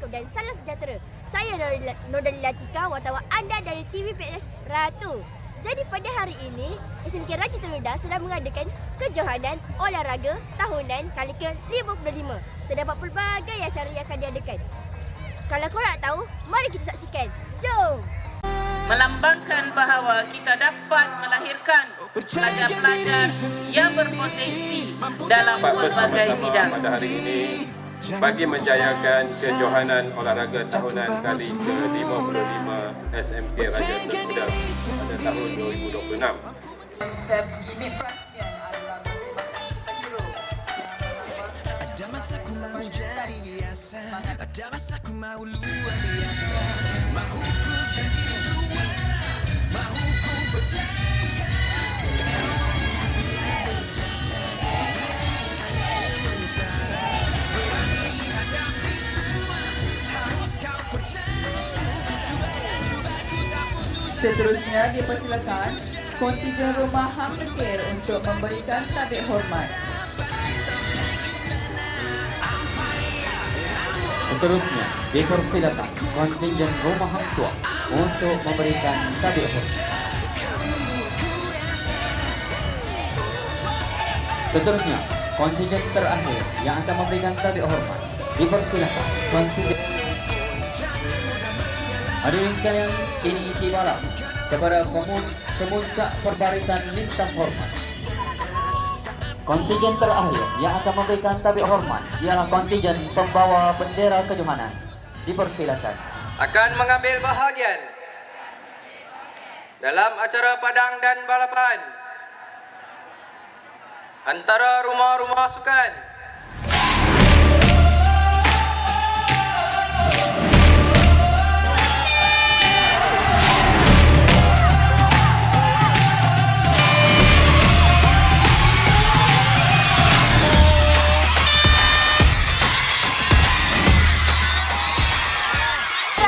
Assalamualaikum dan salam sejahtera. Saya Nordalila Tika, wartawan anda dari TV PNS Ratu. Jadi pada hari ini, SMK Raja Terudah sedang mengadakan kejohanan olahraga tahunan kali ke-55. Terdapat pelbagai acara yang akan diadakan. Kalau korang nak tahu, mari kita saksikan. Jom! Melambangkan bahawa kita dapat melahirkan pelajar-pelajar yang berpotensi dalam berbagai bidang. Pada hari ini, bagi menjayakan kejohanan olahraga tahunan kali ke-55 SMK Raja Terudah pada tahun 2026. Konsep gimmick perasmian adalah membebaskan superhero Ada masaku mau jadi biasa, ada masaku mau luar biasa. Mahu ku jadi juara, mahu ku berjaya. Berjasa, hanya sementara. Berani hadapi semua, harus kau percaya. Ku cuba dan cuba, ku tak putus. Seterusnya dipersilakan kontingen Rumah Hang Lekir untuk memberikan tabik hormat. Seterusnya dipersilakan kontingen Rumah Hang Tua untuk memberikan tabik hormat. Seterusnya kontingen terakhir yang akan memberikan tabik hormat. Dipersilakan kontingen. Hadirin sekalian, kini isi balap kepada pemuncak perbarisan lintas hormat. Kontingen terakhir yang akan memberikan tabik hormat ialah kontingen pembawa bendera kejohanan. Dipersilakan. Akan mengambil bahagian dalam acara padang dan balapan antara rumah-rumah sukan.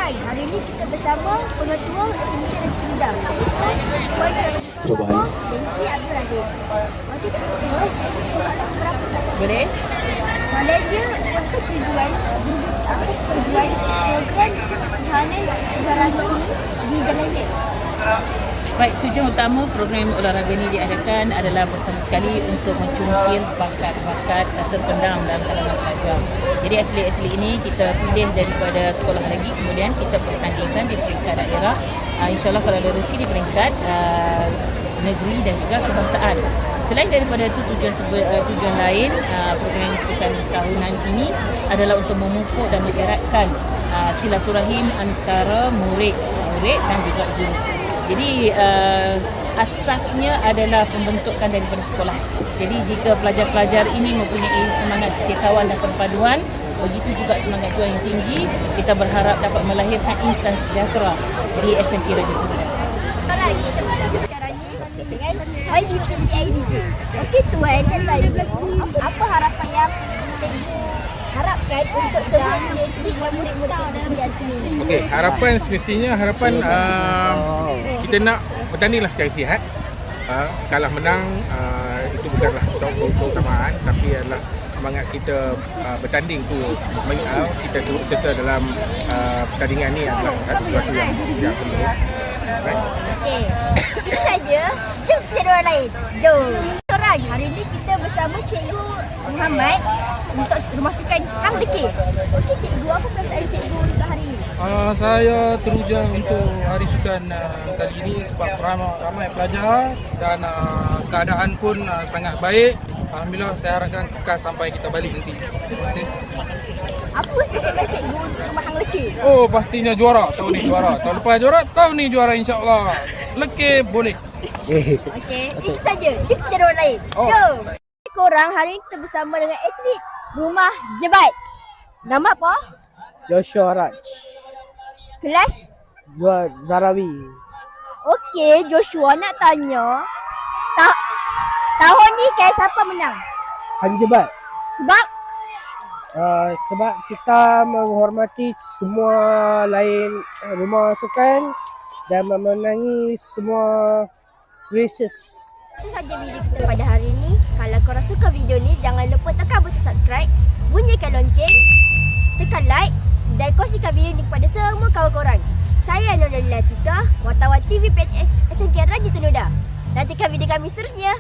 Hari ini kita bersama pengetua SMK Raja Terudah. Perubahan. Dengki Abdul Rahim. Okey, soalan berapa? Boleh? Soalan dia untuk tujuan program kejohanan olahraga ini di Jalan Red. Baik, tujuan utama program olahraga ini diadakan adalah pertama sekali untuk mencungkil bakat-bakat terpendam dalam kalangan pelajar. Jadi atlet-atlet ini kita pilih daripada sekolah lagi, kemudian kita pertandingkan di peringkat daerah. InsyaAllah kalau ada rezeki di peringkat negeri dan juga kebangsaan. Selain daripada itu tujuan lain, program sukan tahunan ini adalah untuk memupuk dan mengeratkan silaturahim antara murid dan juga guru. Jadi asasnya adalah pembentukan daripada sekolah. Jadi jika pelajar-pelajar ini mempunyai semangat setia kawan dan perpaduan, begitu juga semangat juang yang tinggi, kita berharap dapat melahirkan insan sejahtera di SMK Raja Terudah. Sekarang kita bersama sekarang ni dengan IDJ. Okey tuan dan tanya, apa harapan yang cikgu harapkan untuk semua atlet dan murid-murid di sini? Okey, harapan semestinya kita nak bertandinglah secara sihat. Kalah menang itu bukanlah keutamaan, tapi adalah semangat kita bertanding tu, kita turut serta dalam pertandingan ni adalah sesuatu yang perlu. Okey, itu saja. Jom kita ada orang lain. Jom. Orang hari ini kita bersama Cikgu Muhammad untuk rumah sukan Hang Lekir. Okey cikgu, apa perasaan cikgu untuk hari ini? Saya teruja untuk hari sukan kali ini sebab ramai pelajar dan keadaan pun sangat baik. Alhamdulillah, saya harapkan kekal sampai kita balik nanti. Terima kasih. Apa sebenarnya cikgu untuk rumah Hang Lekir? Oh, pastinya juara. Tahun ni juara. Tahun lepas juara, tahun ni juara insya-Allah. Lekir boleh. Okey, itu saja. Jom kita ada orang lain. Oh. Jom. Korang hari ini kita bersama dengan atlet Rumah Jebat. Nama apa? Joshua Raj, Kelas? Zarawi. Okey, Joshua nak tanya. Tahun ni KS siapa menang? Hanjebat. Sebab? Sebab kita menghormati semua lain rumah sukan dan memenangi semua races. Itu saja video kita pada hari ini. Kalau korang suka video ni, jangan lupa tekan butang subscribe, bunyikan lonceng, tekan like dan kongsi video ini kepada semua kawan korang. Saya Nurul Latika, wartawan TV PTS SMK Raja Tenoda. Nantikan video kami seterusnya.